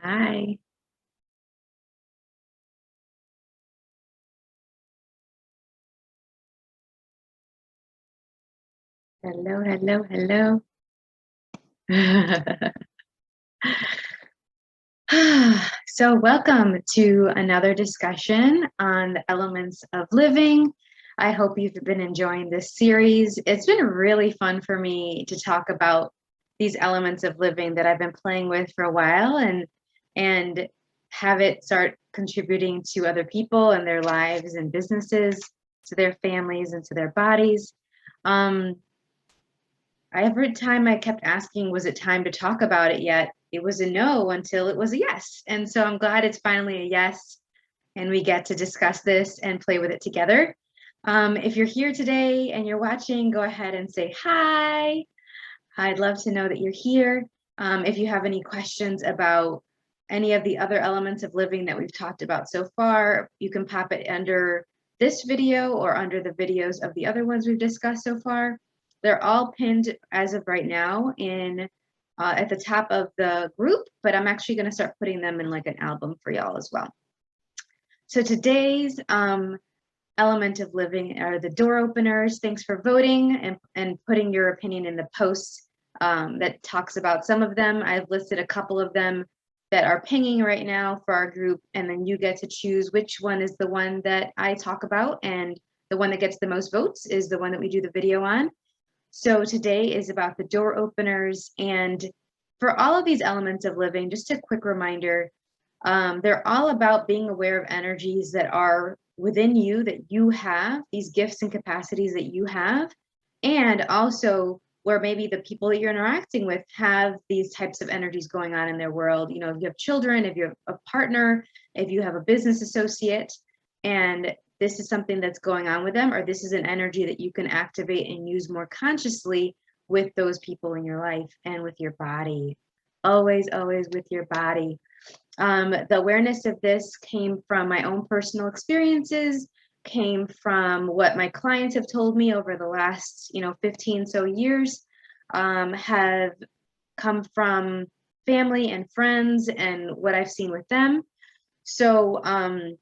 Hi. Hello, hello, hello. So, welcome to another discussion on the elements of living. I hope you've been enjoying this series. It's been really fun for me to talk about these elements of living that I've been playing with for a while and have it start contributing to other people and their lives and businesses, to their families and to their bodies. Um, Every time I kept asking, was it time to talk about it yet? It was a no until it was a yes. And so I'm glad it's finally a yes and we get to discuss this and play with it together. If you're here today and you're watching, go ahead and say hi. I'd love to know that you're here. If you have any questions about any of the other elements of living that we've talked about so far, you can pop it under this video or under the videos of the other ones we've discussed so far. They're all pinned as of right now in at the top of the group, but I'm actually going to start putting them in like an album for y'all as well. So today's element of living are the door openers. Thanks for voting and putting your opinion in the post that talks about some of them. I've listed a couple of them that are pinging right now for our group, and then you get to choose which one is the one that I talk about, and the one that gets the most votes is the one that we do the video on. So today is about the door openers, and for all of these elements of living, just a quick reminder, they're all about being aware of energies that are within you, that you have, these gifts and capacities that you have, and also where maybe the people that you're interacting with have these types of energies going on in their world. You know, if you have children, if you have a partner, if you have a business associate, and this is something that's going on with them, or this is an energy that you can activate and use more consciously with those people in your life and with your body. Always, always with your body. The awareness of this came from my own personal experiences, came from what my clients have told me over the last, 15 so years, have come from family and friends and what I've seen with them. So I'm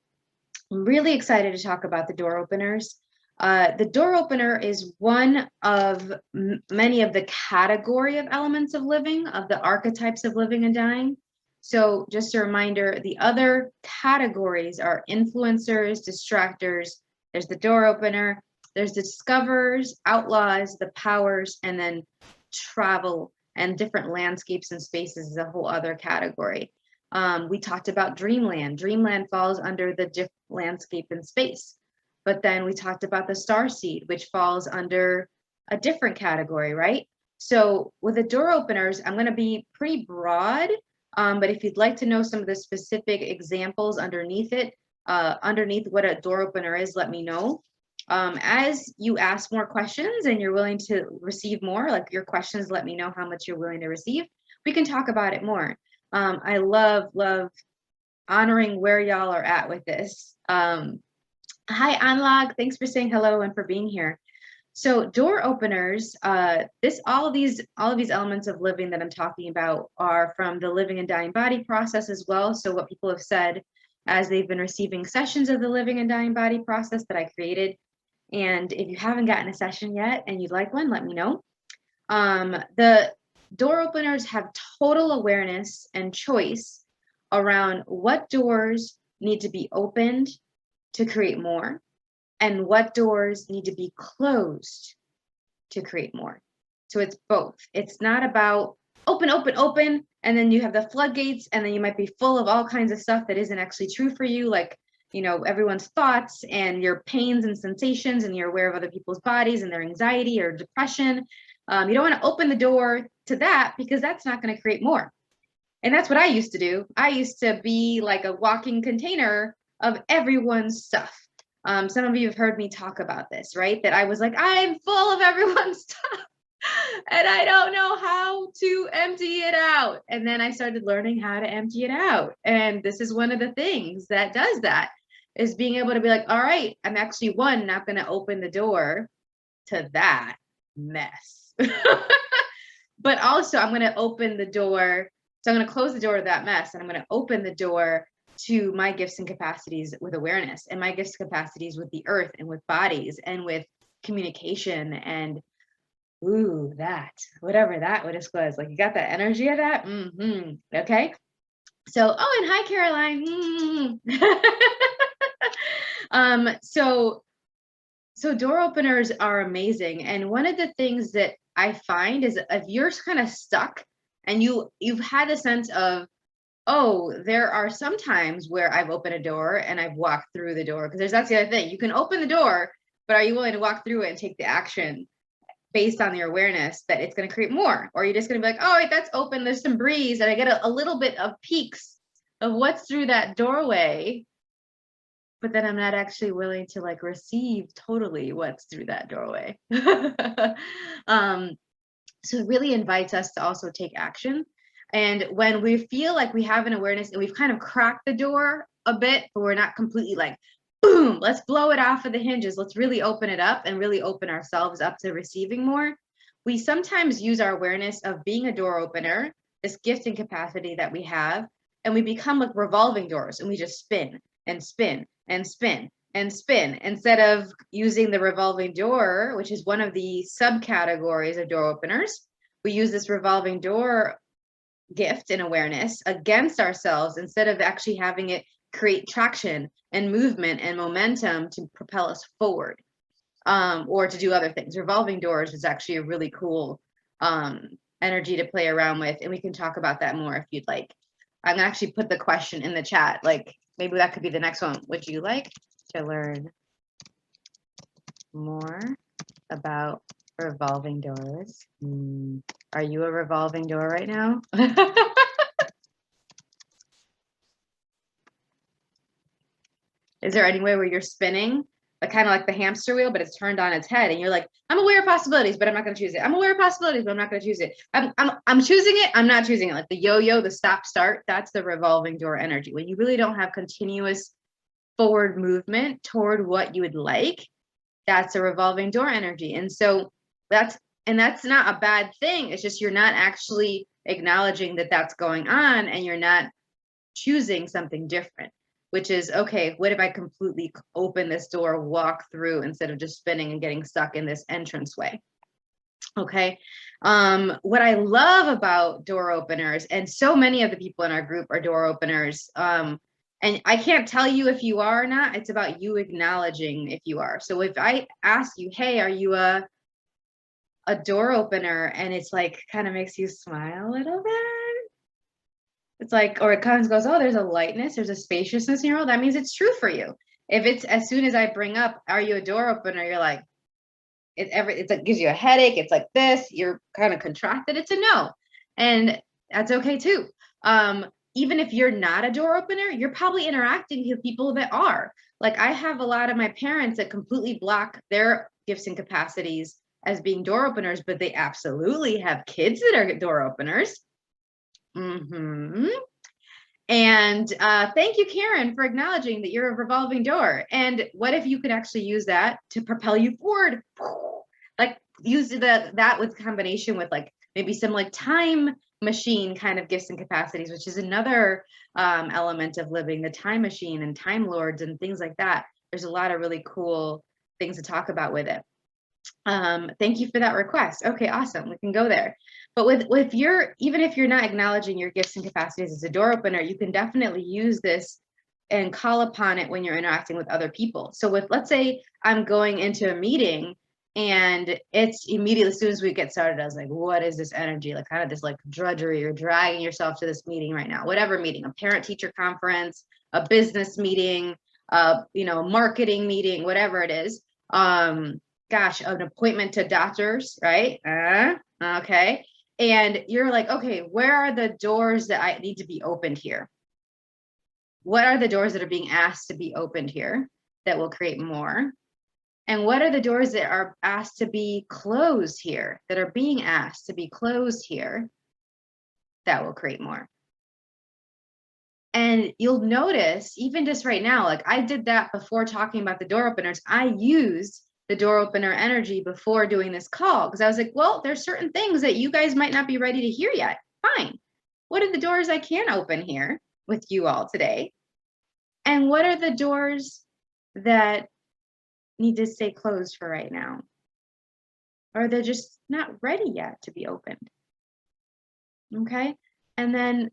really excited to talk about the door openers. The door opener is one of many of the category of elements of living, of the archetypes of living and dying. So just a reminder, the other categories are influencers, distractors, there's the door opener, there's discoverers, outlaws, the powers, and then travel and different landscapes and spaces is a whole other category. We talked about dreamland. Dreamland falls under the different landscape and space. But then we talked about the starseed, which falls under a different category, right? So with the door openers, I'm going to be pretty broad, but if you'd like to know some of the specific examples underneath it, underneath what a door opener is, let me know. As you ask more questions and you're willing to receive more, like your questions, let me know how much you're willing to receive. We can talk about it more. I love honoring where y'all are at with this. Hi, Anlag. Thanks for saying hello and for being here. So door openers, all of these elements of living that I'm talking about are from the living and dying body process as well. So what people have said as they've been receiving sessions of the living and dying body process that I created. And if you haven't gotten a session yet and you'd like one, let me know. The door openers have total awareness and choice around what doors need to be opened to create more and what doors need to be closed to create more. So it's both. It's not about open, and then you have the floodgates, and then you might be full of all kinds of stuff that isn't actually true for you, like, everyone's thoughts and your pains and sensations, and you're aware of other people's bodies and their anxiety or depression. You don't want to open the door to that because that's not going to create more. And that's what I used to do. I used to be like a walking container of everyone's stuff. Some of you have heard me talk about this, right? That I was like, I'm full of everyone's stuff and I don't know how to empty it out. And then I started learning how to empty it out. And this is one of the things that does that, is being able to be like, all right, I'm actually not going to open the door to that mess. But also I'm going to open the door So I'm going to close the door to that mess, and I'm going to open the door to my gifts and capacities with awareness, and my gifts and capacities with the earth and with bodies and with communication and whatever that was, like, you got that energy of that. Okay. So, and hi, Caroline. So door openers are amazing. And one of the things that I find is if you're kind of stuck and you've had a sense of, oh, there are some times where I've opened a door and I've walked through the door, because that's the other thing. You can open the door, but are you willing to walk through it and take the action based on your awareness that it's going to create more? Or are you just going to be like, oh, wait, that's open, there's some breeze, and I get a little bit of peeks of what's through that doorway, but then I'm not actually willing to like receive totally what's through that doorway. So it really invites us to also take action. And when we feel like we have an awareness and we've kind of cracked the door a bit, but we're not completely like, boom, let's blow it off of the hinges. Let's really open it up and really open ourselves up to receiving more. We sometimes use our awareness of being a door opener, this gift and capacity that we have, and we become like revolving doors, and we just spin and spin and spin and spin, instead of using the revolving door, which is one of the subcategories of door openers. We use this revolving door gift and awareness against ourselves, instead of actually having it create traction and movement and momentum to propel us forward, or to do other things. Revolving doors is actually a really cool energy to play around with, and we can talk about that more if you'd like. I'm gonna actually put the question in the chat, like maybe that could be the next one. Would you like to learn more about revolving doors? Are you a revolving door right now? Is there any way where you're spinning, like kind of like the hamster wheel, but it's turned on its head, and you're like, I'm aware of possibilities, but I'm not going to choose it. I'm aware of possibilities, but I'm not going to choose it. I'm choosing it. I'm not choosing it. Like the yo-yo, the stop start, that's the revolving door energy. When you really don't have continuous forward movement toward what you would like, that's a revolving door energy. And so that's not a bad thing. It's just you're not actually acknowledging that that's going on, and you're not choosing something different, which is, okay, what if I completely open this door, walk through, instead of just spinning and getting stuck in this entranceway? Okay. What I love about door openers, and so many of the people in our group are door openers, and I can't tell you if you are or not. It's about you acknowledging if you are. So if I ask you, hey, are you a door opener? And it's like, kind of makes you smile a little bit. It's like, or it kind of goes, oh, there's a lightness, there's a spaciousness in your world. That means it's true for you. If it's, as soon as I bring up, are you a door opener? You're like, it's like, gives you a headache. It's like this, you're kind of contracted. It's a no. And that's okay too. Even if you're not a door opener, you're probably interacting with people that are. Like, I have a lot of my parents that completely block their gifts and capacities as being door openers, but they absolutely have kids that are door openers. And thank you, Karen, for acknowledging that you're a revolving door. And what if you could actually use that to propel you forward? Like, use that with combination with like maybe some like time machine kind of gifts and capacities, which is another element of living, the time machine and time lords and things like that. There's a lot of really cool things to talk about with it. Thank you for that request. Okay, awesome. We can go there. But with even if you're not acknowledging your gifts and capacities as a door opener, you can definitely use this and call upon it when you're interacting with other people. So let's say I'm going into a meeting, and it's immediately, as soon as we get started, I was like, what is this energy? Like, kind of this like drudgery. You're dragging yourself to this meeting right now, whatever meeting, a parent teacher conference, a business meeting, a marketing meeting, whatever it is. Gosh, an appointment to doctors, right? Okay. And you're like, okay, where are the doors that I need to be opened here? What are the doors that are being asked to be opened here that will create more? And what are the doors that are asked to be closed here, that are being asked to be closed here, that will create more? And you'll notice, even just right now, like I did that before talking about the door openers, I used the door opener energy before doing this call, because I was like, well, there's certain things that you guys might not be ready to hear yet. Fine. what are the doors I can open here with you all today? And what are the doors that need to stay closed for right now? Or they're just not ready yet to be opened. Okay. And then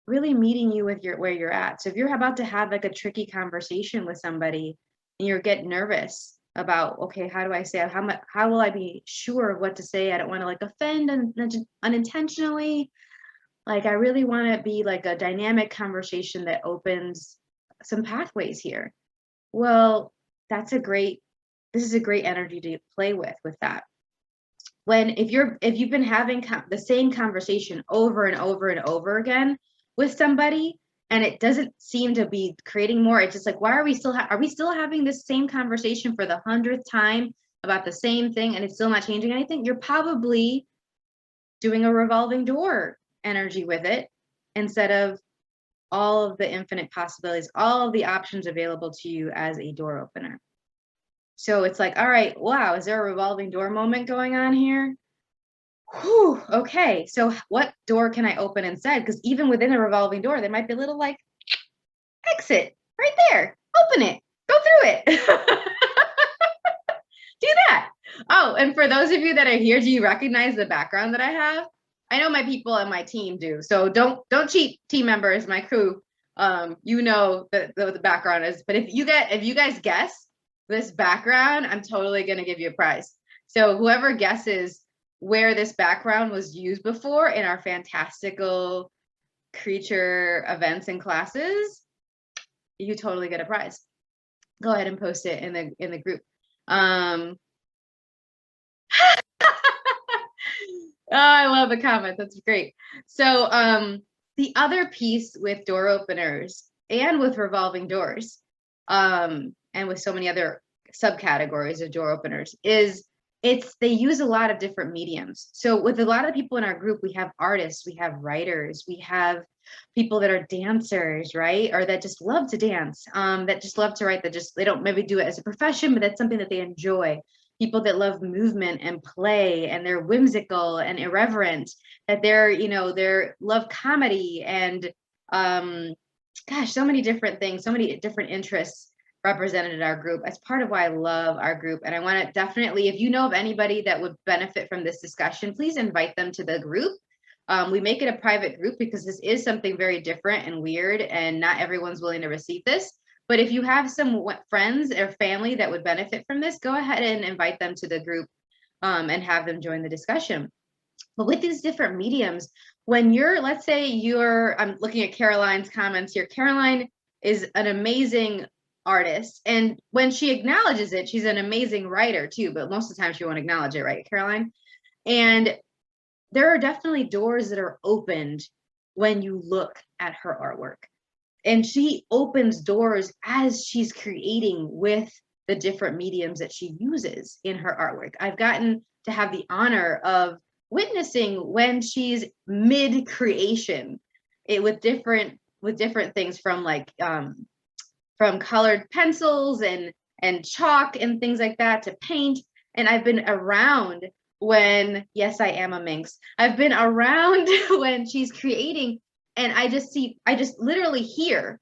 really meeting you with where you're at. So if you're about to have like a tricky conversation with somebody and you're getting nervous about, okay, how do I say it? How will I be sure of what to say? I don't want to like offend unintentionally. Like I really want to be like a dynamic conversation that opens some pathways here. Well, this is a great energy to play with that. If you've been having the same conversation over and over and over again with somebody and it doesn't seem to be creating more, it's just like, why are we still having this same conversation for the 100th time about the same thing and it's still not changing anything? You're probably doing a revolving door energy with it instead of all of the infinite possibilities, all of the options available to you as a door opener. So it's like, all right, wow, is there a revolving door moment going on here? Whew, okay, so what door can I open instead? Because even within a revolving door, there might be a little like exit right there. Open it, go through it. Do that. Oh, and for those of you that are here, do you recognize the background that I have? I know my people and my team do. So don't cheat, team members, my crew. You know the background is. But if you guys guess this background, I'm totally gonna give you a prize. So whoever guesses where this background was used before in our fantastical creature events and classes, you totally get a prize. Go ahead and post it in the group. Oh, I love the comment. That's great. So the other piece with door openers and with revolving doors, and with so many other subcategories of door openers, is they use a lot of different mediums. So with a lot of people in our group, we have artists, we have writers, we have people that are dancers, right? Or that just love to dance, that just love to write, they don't maybe do it as a profession, but that's something that they enjoy. People that love movement and play, and they're whimsical and irreverent, that they're love comedy and gosh, so many different things, so many different interests represented in our group. That's part of why I love our group. And I want to definitely, if you know of anybody that would benefit from this discussion, please invite them to the group. We make it a private group because this is something very different and weird, and not everyone's willing to receive this. But if you have some friends or family that would benefit from this, go ahead and invite them to the group and have them join the discussion. But with these different mediums, when let's say I'm looking at Caroline's comments here. Caroline is an amazing artist, and when she acknowledges it, she's an amazing writer too, but most of the time she won't acknowledge it, right, Caroline? And there are definitely doors that are opened when you look at her artwork. And she opens doors as she's creating with the different mediums that she uses in her artwork. I've gotten to have the honor of witnessing when she's mid-creation with different things, from like from colored pencils and chalk and things like that to paint. And I've been around when, yes, I am a minx. I've been around when she's creating, and I just literally hear.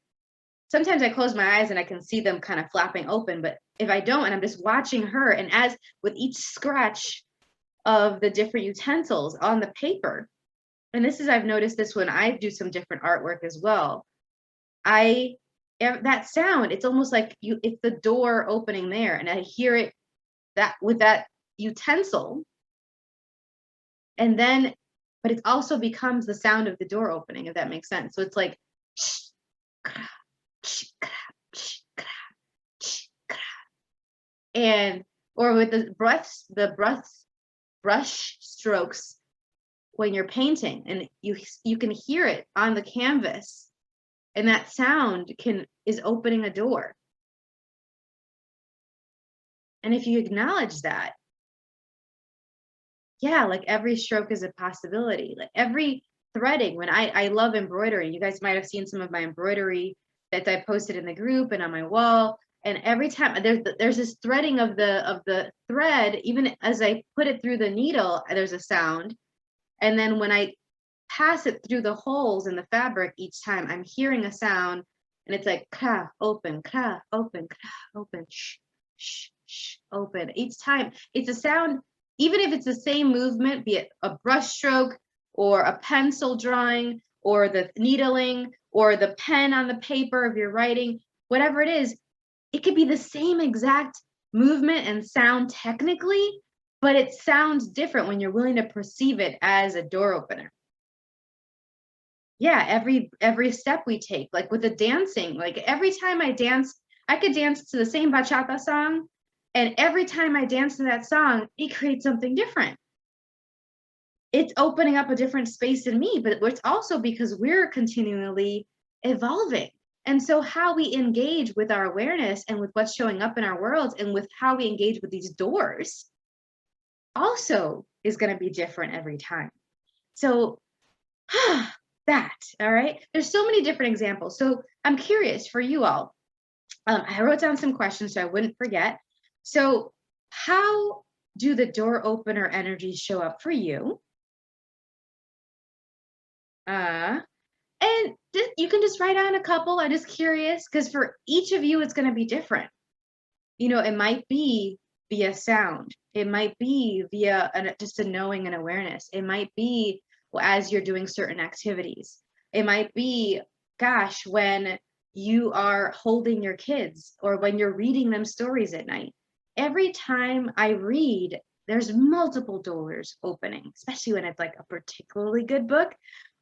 Sometimes I close my eyes and I can see them kind of flapping open, but if I don't, and I'm just watching her, and as with each scratch of the different utensils on the paper, and I've noticed this when I do some different artwork as well, that sound, it's almost like it's the door opening there, and I hear it with that utensil, and then, but it also becomes the sound of the door opening, if that makes sense. So it's like, and or with the brush strokes when you're painting, and you can hear it on the canvas, and that sound is opening a door. And if you acknowledge that, yeah, like every stroke is a possibility. Like every threading, when I love embroidery, you guys might have seen some of my embroidery that I posted in the group and on my wall. And every time there's this threading of the thread, even as I put it through the needle, there's a sound. And then when I pass it through the holes in the fabric each time, I'm hearing a sound, and it's like ka, open, shh, shh, shh, open. Each time it's a sound, even if it's the same movement, be it a brush stroke or a pencil drawing or the needling or the pen on the paper of your writing, whatever it is, it could be the same exact movement and sound technically, but it sounds different when you're willing to perceive it as a door opener. Yeah, every step we take, like with the dancing, like every time I dance, I could dance to the same bachata song, and every time I dance to that song, it creates something different. It's opening up a different space in me, but it's also because we're continually evolving. And so how we engage with our awareness and with what's showing up in our world and with how we engage with these doors also is going to be different every time. So that, all right, there's so many different examples. So I'm curious for you all. I wrote down some questions so I wouldn't forget. So how do the door opener energies show up for you? And you can just write on a couple. I'm just curious because for each of you, it's going to be different. You know, it might be via sound. It might be via just a knowing and awareness. It might be as you're doing certain activities. It might be, gosh, when you are holding your kids or when you're reading them stories at night. Every time I read, there's multiple doors opening, especially when it's like a particularly good book.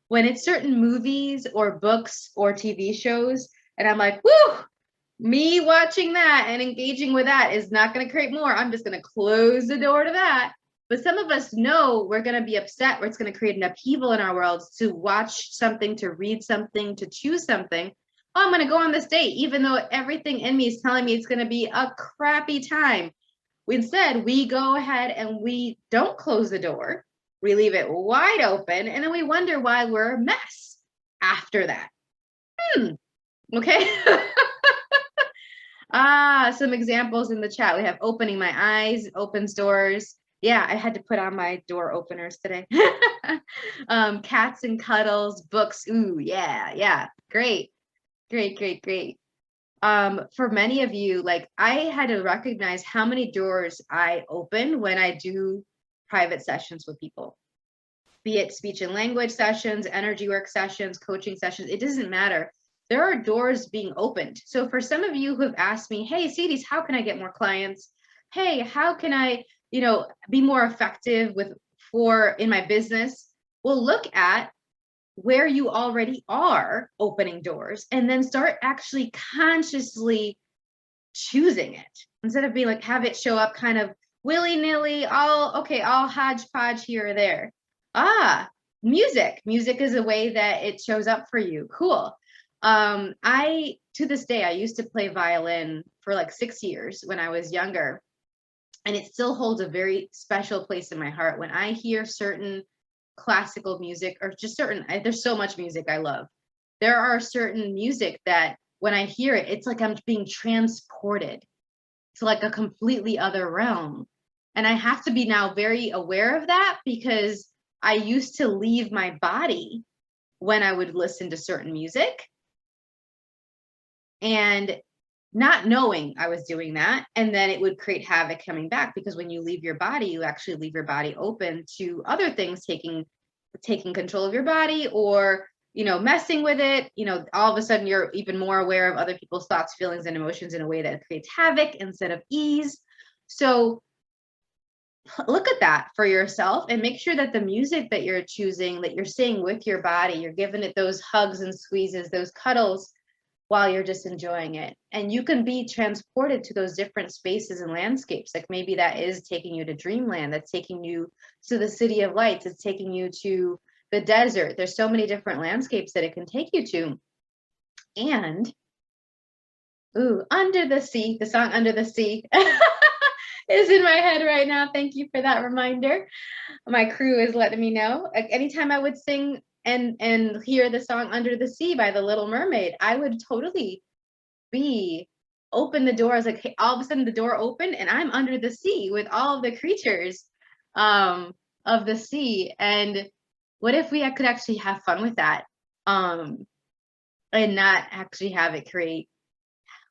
When it's certain movies or books or TV shows, and I'm like, whoo, me watching that and engaging with that is not going to create more. I'm just going to close the door to that. But some of us know we're going to be upset, or it's going to create an upheaval in our worlds to watch something, to read something, to choose something. Oh, I'm going to go on this date, even though everything in me is telling me it's going to be a crappy time. Instead, we go ahead and we don't close the door. We leave it wide open, and then we wonder why we're a mess after that. Okay. Some examples in the chat. We have opening my eyes, opens doors. Yeah, I had to put on my door openers today. Cats and cuddles, books. Ooh, yeah. Great. For many of you, like I had to recognize how many doors I open when I do private sessions with people, be it speech and language sessions, energy work sessions, coaching sessions, it doesn't matter. There are doors being opened. So for some of you who have asked me, hey, Siris, how can I get more clients? Hey, how can I, be more effective in my business? Well, look at where you already are opening doors and then start actually consciously choosing it instead of being like, have it show up kind of willy-nilly, all hodgepodge here or there. Music is a way that it shows up for you. Cool. To this day, I used to play violin for like 6 years when I was younger, and it still holds a very special place in my heart. When I hear certain classical music or just there's so much music I love. There are certain music that when I hear it, it's like I'm being transported to like a completely other realm. And I have to be now very aware of that because I used to leave my body when I would listen to certain music and not knowing I was doing that. And then it would create havoc coming back, because when you leave your body, you actually leave your body open to other things taking control of your body, or, messing with it. All of a sudden you're even more aware of other people's thoughts, feelings, and emotions in a way that creates havoc instead of ease. So look at that for yourself and make sure that the music that you're choosing, that you're staying with your body, you're giving it those hugs and squeezes, those cuddles, while you're just enjoying it. And you can be transported to those different spaces and landscapes. Like maybe that is taking you to dreamland, that's taking you to the city of lights, it's taking you to the desert. There's so many different landscapes that it can take you to. And Under the Sea, the song Under the Sea is in my head right now. Thank you for that reminder. My crew is letting me know. Like anytime I would sing and hear the song Under the Sea by the Little Mermaid, I would totally open the door. I was like, hey, all of a sudden the door opened and I'm under the sea with all of the creatures of the sea. And what if we could actually have fun with that, and not actually have it create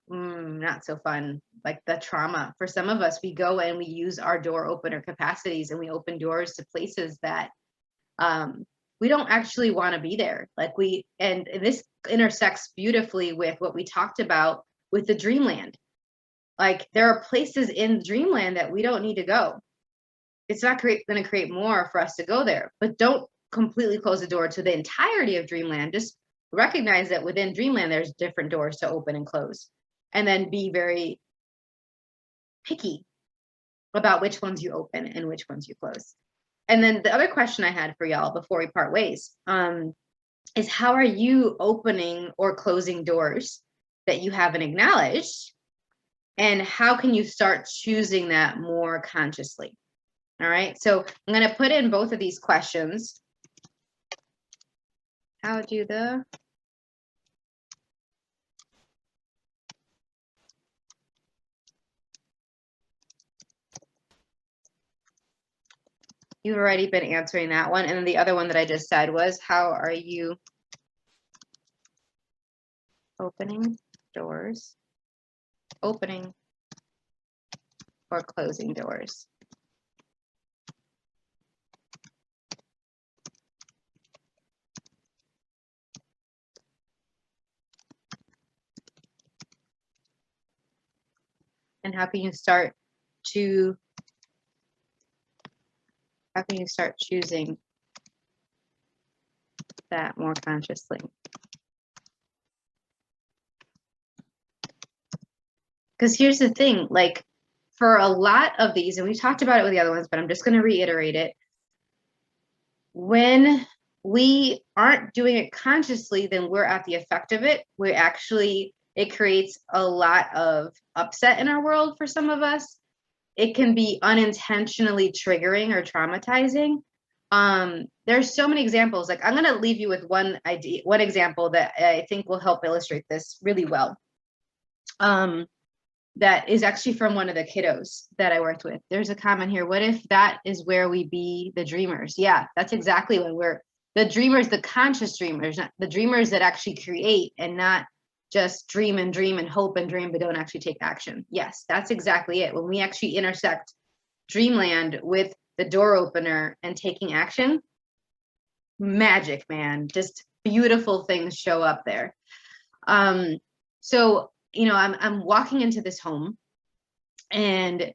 not so fun, like the trauma. For some of us, we go and we use our door opener capacities and we open doors to places that we don't actually want to be there. And this intersects beautifully with what we talked about with the dreamland. Like, there are places in dreamland that we don't need to go. It's not going to create more for us to go there, but don't completely close the door to the entirety of dreamland. Just recognize that within dreamland, there's different doors to open and close, and then be very picky about which ones you open and which ones you close. And then the other question I had for y'all before we part ways is, how are you opening or closing doors that you haven't acknowledged? And how can you start choosing that more consciously? All right, so I'm going to put in both of these questions. How do the You've already been answering that one. And then the other one that I just said was, how are you opening doors, opening or closing doors? And how can you start choosing that more consciously? Because here's the thing, like, for a lot of these, and we talked about it with the other ones, but I'm just going to reiterate it. When we aren't doing it consciously, then we're at the effect of it. It creates a lot of upset in our world for some of us. It can be unintentionally triggering or traumatizing. There's so many examples. Like, I'm going to leave you with one example that I think will help illustrate this really well. That is actually from one of the kiddos that I worked with. There's a comment here. What if that is where we be the dreamers? Yeah, that's exactly when we're the dreamers, the conscious dreamers, not the dreamers that actually create and not just dream and hope and dream, but don't actually take action. Yes, that's exactly it. When we actually intersect dreamland with the door opener and taking action, magic, man, just beautiful things show up there. So, I'm walking into this home, and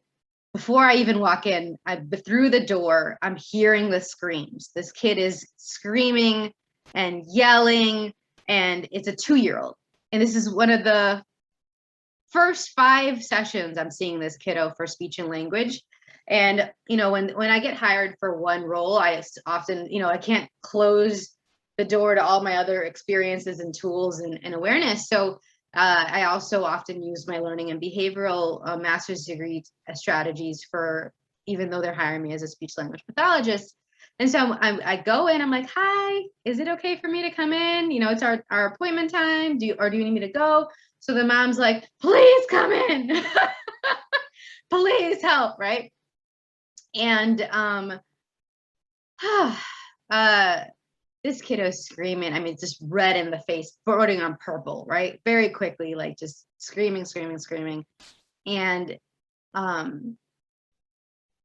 before I even walk in, through the door, I'm hearing the screams. This kid is screaming and yelling, and it's a 2-year-old. And this is one of the first 5 sessions I'm seeing this kiddo for speech and language. And, when I get hired for one role, I often, I can't close the door to all my other experiences and tools and awareness. So I also often use my learning and behavioral master's degree strategies for, even though they're hiring me as a speech language pathologist. And so I go in, I'm like, hi, is it okay for me to come in? It's our appointment time. Do you need me to go? So the mom's like, please come in. Please help, right? And this kiddo's screaming. I mean, just red in the face, bordering on purple, right? Very quickly, like just screaming. And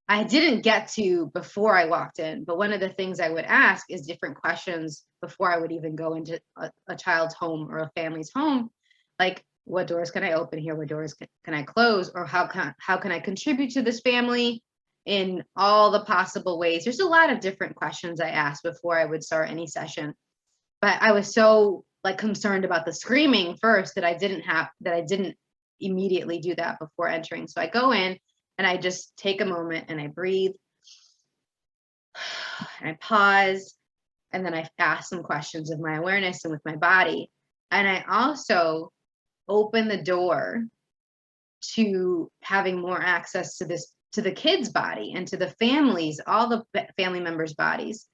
I didn't get to before I walked in, but one of the things I would ask is different questions before I would even go into a child's home or a family's home. Like, what doors can I open here? What doors can I close? Or how can I contribute to this family in all the possible ways? There's a lot of different questions I asked before I would start any session. But I was so concerned about the screaming first that I didn't immediately do that before entering. So I go in and I just take a moment and I breathe and I pause, and then I ask some questions of my awareness and with my body. And I also open the door to having more access to the kid's body and to the families, all the family members' bodies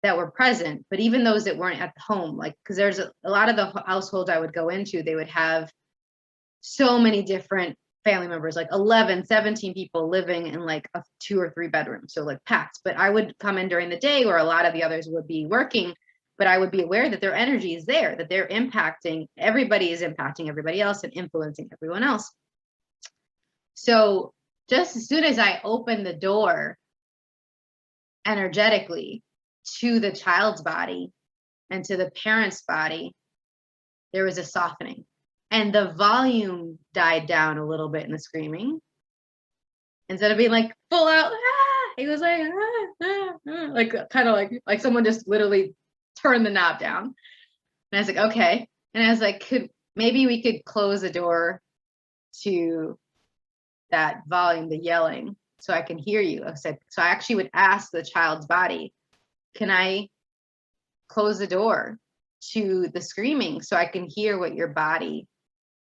that were present, but even those that weren't at the home, because there's a lot of the households I would go into, they would have so many different family members, like 11, 17 people living in like a 2 or 3 bedrooms. So like packed, but I would come in during the day where a lot of the others would be working, but I would be aware that their energy is there, that they're impacting, everybody is impacting everybody else and influencing everyone else. So just as soon as I opened the door energetically to the child's body and to the parent's body, there was a softening. And the volume died down a little bit in the screaming. Instead of being like full out, ah, he was like, ah, ah, ah, like kind of like someone just literally turned the knob down. And I was like, okay. And I was like, maybe we could close the door to that volume, the yelling, so I can hear you. I said, so I actually would ask the child's body, can I close the door to the screaming so I can hear what your body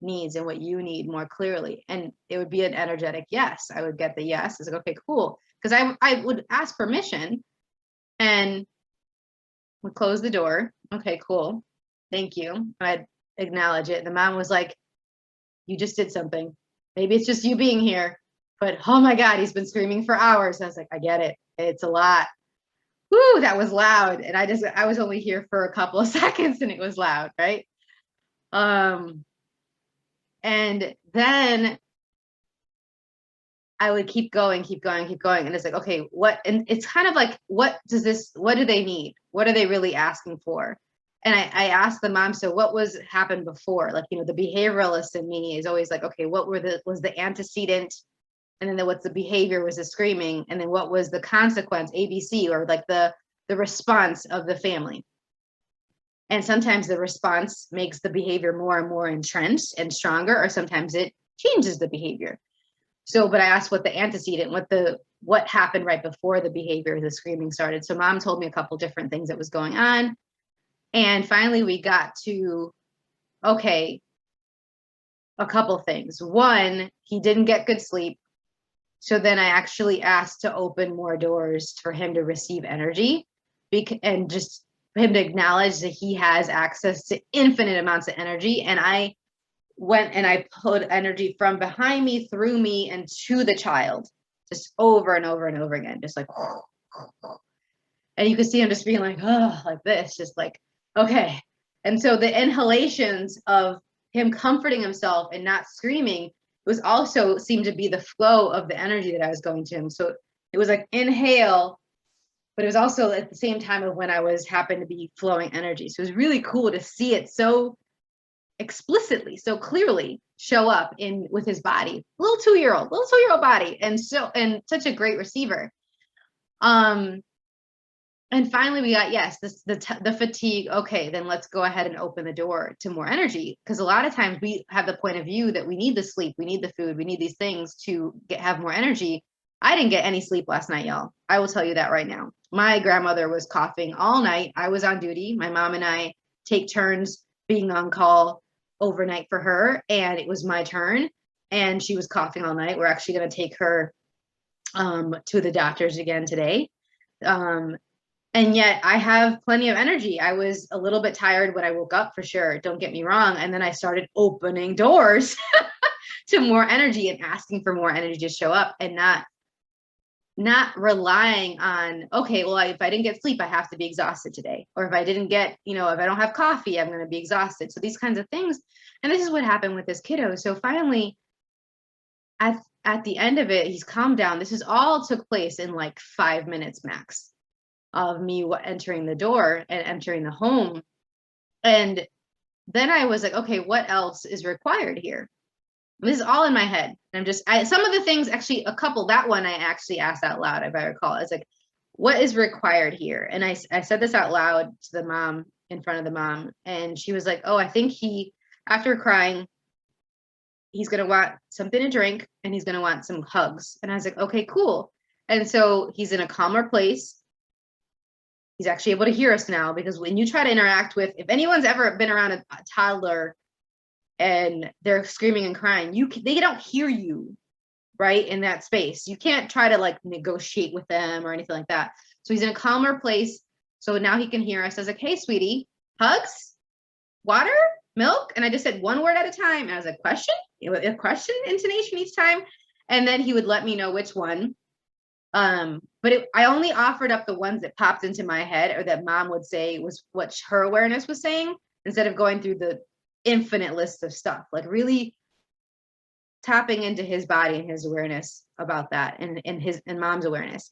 needs and what you need more clearly? And it would be an energetic yes. I would get the yes. It's like, okay, cool. Because I would ask permission and would close the door. Okay, cool. Thank you. I'd acknowledge it. The mom was like, you just did something. Maybe it's just you being here, but oh my God, he's been screaming for hours. I was like, I get it. It's a lot. Woo, that was loud. And I was only here for a couple of seconds and it was loud, right? And then I would keep going. And it's like, okay, and it's kind of like, what do they need? What are they really asking for? And I asked the mom, so what happened before? Like, the behavioralist in me is always like, okay, what was the antecedent? And then what's the behavior was the screaming. And then what was the consequence, ABC, or like the response of the family? And sometimes the response makes the behavior more and more entrenched and stronger, or sometimes it changes the behavior. So, but I asked what the antecedent, what happened right before the behavior, the screaming started. So mom told me a couple different things that was going on. And finally we got to, okay, a couple things. One, he didn't get good sleep. So then I actually asked to open more doors for him to receive energy and just for him to acknowledge that he has access to infinite amounts of energy. And I went and I put energy from behind me, through me, and to the child, just over and over and over again, just like, and you could see him just being like, oh, like this, just like, okay. And so the inhalations of him comforting himself and not screaming was also seemed to be the flow of the energy that I was going to him. So it was like inhale, but it was also at the same time of when I happened to be flowing energy. So it was really cool to see it so explicitly, so clearly show up with his body, little two-year-old body, and such a great receiver. And finally we got, yes, the fatigue. Okay, then let's go ahead and open the door to more energy. Because a lot of times we have the point of view that we need the sleep, we need the food, we need these things to have more energy. I didn't get any sleep last night, y'all. I will tell you that right now. My grandmother was coughing all night. I was on duty. My mom and I take turns being on call overnight for her, and it was my turn, and she was coughing all night. We're actually going to take her to the doctors again today. And yet I have plenty of energy. I was a little bit tired when I woke up, for sure. Don't get me wrong. And then I started opening doors to more energy and asking for more energy to show up, and not relying on, okay, well, if I didn't get sleep, I have to be exhausted today. Or if I didn't get, if I don't have coffee, I'm going to be exhausted. So these kinds of things. And this is what happened with this kiddo. So finally, at the end of it, he's calmed down. This is all took place in like 5 minutes max of me entering the door and entering the home. And then I was like, okay, what else is required here? This is all in my head. And some of the things, actually, that one I actually asked out loud, if I recall. It's like, what is required here? And I said this out loud to the mom, in front of the mom. And she was like, oh, I think after crying, he's going to want something to drink and he's going to want some hugs. And I was like, okay, cool. And so he's in a calmer place. He's actually able to hear us now, because when you try to interact with, if anyone's ever been around a toddler and they're screaming and crying, they don't hear you, right, in that space. You can't try to like negotiate with them or anything like that. So he's in a calmer place. So now he can hear us. I was like, hey, sweetie, hugs, water, milk? And I just said one word at a time. And I was like, question? A question intonation each time. And then he would let me know which one. But I only offered up the ones that popped into my head or that mom would say was what her awareness was saying, instead of going through the infinite list of stuff, like really tapping into his body and his awareness about that, and mom's awareness.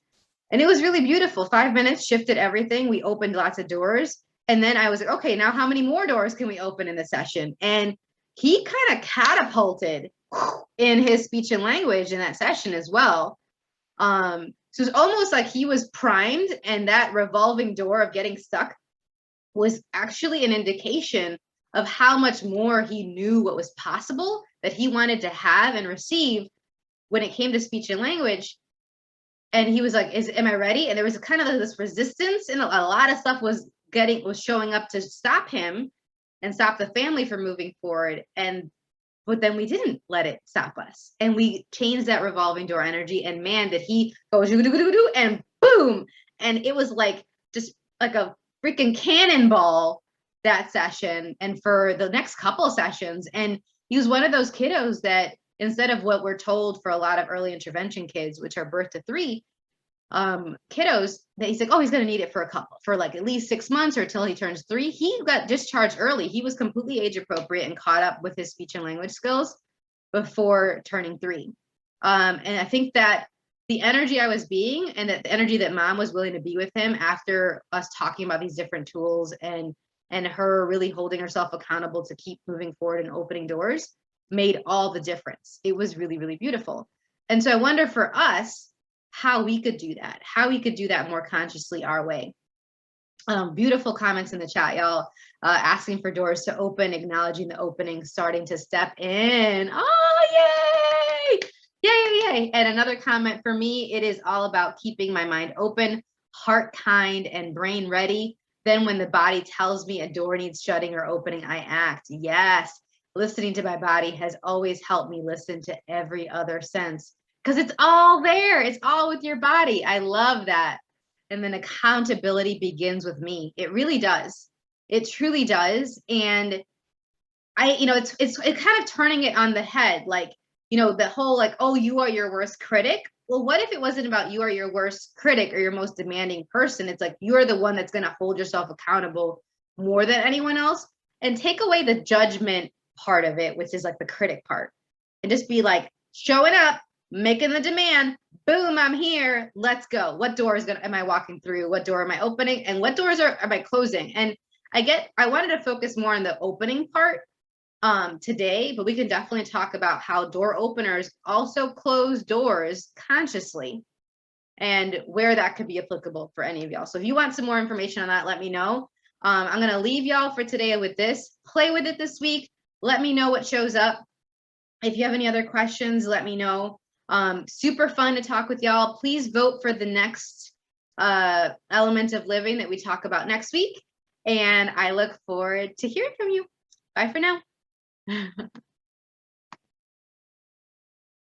And it was really beautiful. 5 minutes shifted everything. We opened lots of doors. And then I was like, okay, now how many more doors can we open in the session? And he kind of catapulted in his speech and language in that session as well. So it's almost like he was primed, and that revolving door of getting stuck was actually an indication of how much more he knew what was possible that he wanted to have and receive when it came to speech and language. And he was like, am I ready? And there was kind of this resistance, and a lot of stuff was showing up to stop him and stop the family from moving forward. But then we didn't let it stop us. And we changed that revolving door energy. And man, did he go and boom. And it was like just like a freaking cannonball that session and for the next couple of sessions. And he was one of those kiddos that, instead of what we're told for a lot of early intervention kids, which are birth to 3, kiddos, that he's like, oh, he's going to need it for like at least 6 months or till he turns 3. He got discharged early. He was completely age appropriate and caught up with his speech and language skills before turning 3. And I think that the energy I was being, and that the energy that mom was willing to be with him after us talking about these different tools, and her really holding herself accountable to keep moving forward and opening doors, made all the difference. It was really, really beautiful. And so I wonder for us how we could do that more consciously our way. Beautiful comments in the chat, y'all. Asking for doors to open, acknowledging the opening, starting to step in. Oh, yay! Yay. And another comment for me, it is all about keeping my mind open, heart kind, and brain ready. Then when the body tells me a door needs shutting or opening, I act. Yes. Listening to my body has always helped me listen to every other sense, because it's all there. It's all with your body. I love that. And then accountability begins with me. It really does. It truly does. And it's kind of turning it on the head. Like, the whole like, oh, you are your worst critic. Well, what if it wasn't about you are your worst critic or your most demanding person? It's like, you're the one that's going to hold yourself accountable more than anyone else, and take away the judgment part of it, which is like the critic part, and just be like showing up, making the demand. Boom, I'm here. Let's go. What doors am I walking through? What door am I opening? And what doors am I closing? And I wanted to focus more on the opening part today, but we can definitely talk about how door openers also close doors consciously, and where that could be applicable for any of y'all. So if you want some more information on that, let me know. I'm going to leave y'all for today with this. Play with it this week. Let me know what shows up. If you have any other questions, let me know. Super fun to talk with y'all. Please vote for the next element of living that we talk about next week. And I look forward to hearing from you. Bye for now.